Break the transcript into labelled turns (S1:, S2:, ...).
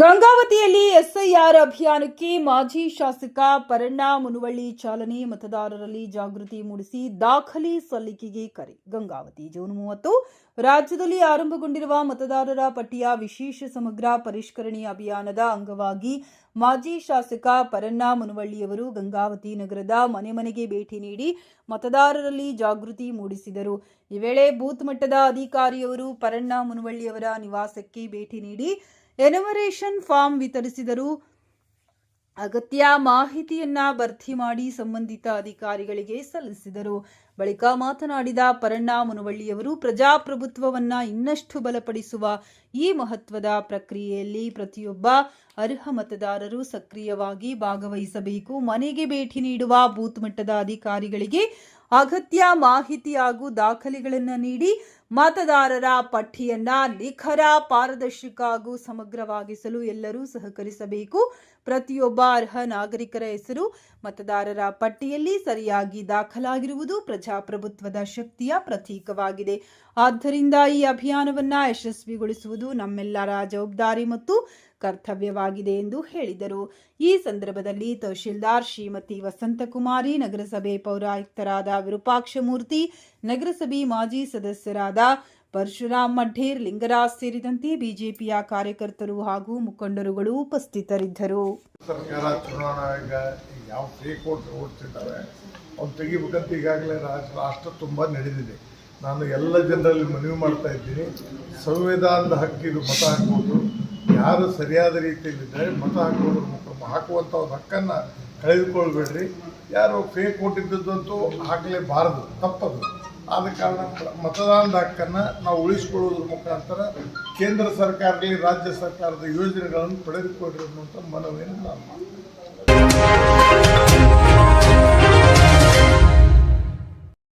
S1: ಗಂಗಾವತಿಯಲ್ಲಿ SIR ಅಭಿಯಾನಕ್ಕೆ ಮಾಜಿ ಶಾಸಕ ಪರಣ್ಣ ಮುನುವಳ್ಳಿ ಚಾಲನೆ. ಮತದಾರರಲ್ಲಿ ಜಾಗೃತಿ ಮೂಡಿಸಿ ದಾಖಲೆ ಸಲ್ಲಿಕೆಗೆ ಕರೆ. ಗಂಗಾವತಿ ಜೂನ್ 30 ರಾಜ್ಯದಲ್ಲಿ ಆರಂಭಗೊಂಡಿರುವ ಮತದಾರರ ಪಟ್ಟಿಯ ವಿಶೇಷ ಸಮಗ್ರ ಪರಿಷ್ಕರಣೆ ಅಭಿಯಾನದ ಅಂಗವಾಗಿ ಮಾಜಿ ಶಾಸಕ ಪರಣ್ಣ ಮುನುವಳ್ಳಿಯವರು ಗಂಗಾವತಿ ನಗರದ ಮನೆ ಮನೆಗೆ ಭೇಟಿ ನೀಡಿ ಮತದಾರರಲ್ಲಿ ಜಾಗೃತಿ ಮೂಡಿಸಿದರು. ಈ ವೇಳೆ ಬೂತ್ ಮಟ್ಟದ ಅಧಿಕಾರಿಯವರು ಪರಣ್ಣ ಮುನುವಳ್ಳಿಯವರ ನಿವಾಸಕ್ಕೆ ಭೇಟಿ ನೀಡಿ ಎನ್ಯುಮರೇಷನ್ ಫಾರ್ಮ್ ವಿತರಿಸಿದರು. ಅಗತ್ಯ ಮಾಹಿತಿಯನ್ನ ಭರ್ತಿ ಮಾಡಿ ಸಂಬಂಧಿತ ಅಧಿಕಾರಿಗಳಿಗೆ ಸಲ್ಲಿಸಿದರು. ಬಳಿಕ ಮಾತನಾಡಿದ ಪರಣ್ಣ ಮುನುವಳ್ಳಿಯವರು ಪ್ರಜಾಪ್ರಭುತ್ವವನ್ನ ಇನ್ನಷ್ಟು ಬಲಪಡಿಸುವ ಈ ಮಹತ್ವದ ಪ್ರಕ್ರಿಯೆಯಲ್ಲಿ ಪ್ರತಿಯೊಬ್ಬ ಅರ್ಹ ಮತದಾರರು ಸಕ್ರಿಯವಾಗಿ ಭಾಗವಹಿಸಬೇಕು. ಮನೆಗೆ ಭೇಟಿ ನೀಡುವ ಬೂತ್ ಮಟ್ಟದ ಅಧಿಕಾರಿಗಳಿಗೆ ಅಗತ್ಯ ಮಾಹಿತಿ ಹಾಗೂ ದಾಖಲೆಗಳನ್ನು ನೀಡಿ ಮತದಾರರ ಪಟ್ಟಿಯನ್ನ ನಿಖರ, ಪಾರದರ್ಶಕ ಹಾಗೂ ಸಮಗ್ರವಾಗಿಸಲು ಎಲ್ಲರೂ ಸಹಕರಿಸಬೇಕು. ಪ್ರತಿಯೊಬ್ಬ ಅರ್ಹ ನಾಗರಿಕರ ಹೆಸರು ಮತದಾರರ ಪಟ್ಟಿಯಲ್ಲಿ ಸರಿಯಾಗಿ ದಾಖಲಾಗಿರುವುದು ಪ್ರಜಾಪ್ರಭುತ್ವದ ಶಕ್ತಿಯ ಪ್ರತೀಕವಾಗಿದೆ. ಆದ್ದರಿಂದ ಈ ಅಭಿಯಾನವನ್ನು ಯಶಸ್ವಿಗೊಳಿಸುವುದು ನಮ್ಮೆಲ್ಲರ ಜವಾಬ್ದಾರಿ ಮತ್ತು ಕರ್ತವ್ಯವಾಗಿದೆ ಎಂದು ಹೇಳಿದರು. ಈ ಸಂದರ್ಭದಲ್ಲಿ ತಹಶೀಲ್ದಾರ್ ಶ್ರೀಮತಿ ವಸಂತಕುಮಾರಿ, ನಗರಸಭೆ ಪೌರಾಯುಕ್ತರಾದ ವಿರೂಪಾಕ್ಷಮೂರ್ತಿ, ನಗರಸಭೆ ಮಾಜಿ ಸದಸ್ಯರಾದ ಪರಶುರಾಮ್ ಮಡ್ಡೇರ್, ಲಿಂಗರಾಜ್ ಸೇರಿದಂತೆ ಬಿಜೆಪಿಯ ಕಾರ್ಯಕರ್ತರು ಹಾಗೂ ಮುಖಂಡರುಗಳು ಉಪಸ್ಥಿತರಿದ್ದರು.
S2: ಸರ್ಕಾರ ಚುನಾವಣಾ ಆಯೋಗ ಯಾವ ಫೇಕ್ ಓಡ್ತಿದ್ದಾರೆ ಅವ್ರು ತೆಗಿಬೇಕಂತ ಈಗಾಗಲೇ ರಾಷ್ಟ್ರ ತುಂಬ ನಡೆದಿದೆ. ನಾನು ಎಲ್ಲ ಜನರಲ್ಲಿ ಮನವಿ ಮಾಡ್ತಾ ಇದ್ದೀನಿ, ಸಂವಿಧಾನದ ಹಕ್ಕಿದು ಮತ ಹಾಕುವುದು. ಯಾರು ಸರಿಯಾದ ರೀತಿಯಲ್ಲಿದ್ದರೆ ಮತ ಹಾಕುವಂಥ ಒಂದು ಹಕ್ಕನ್ನು ಕಳೆದುಕೊಳ್ಬೇಡ್ರಿ. ಯಾರು ಫೇಕ್ ಕೊಟ್ಟಿದ್ದದಂತೂ ಹಾಕಲೇಬಾರದು, ತಪ್ಪದು. ಆದ ಕಾರಣ ಮತದಾನದ ಹಕ್ಕನ್ನು ನಾವು ಉಳಿಸಿಕೊಳ್ಳುವುದರ ಮುಖಾಂತರ ಕೇಂದ್ರ ಸರ್ಕಾರದಲ್ಲಿ ರಾಜ್ಯ ಸರ್ಕಾರದ ಯೋಜನೆಗಳನ್ನು ಪಡೆದುಕೊಳ್ಳಿ ಅನ್ನುವಂಥ ಮನವಿಯನ್ನು ನಾನು ಮಾಡ್ತೀನಿ.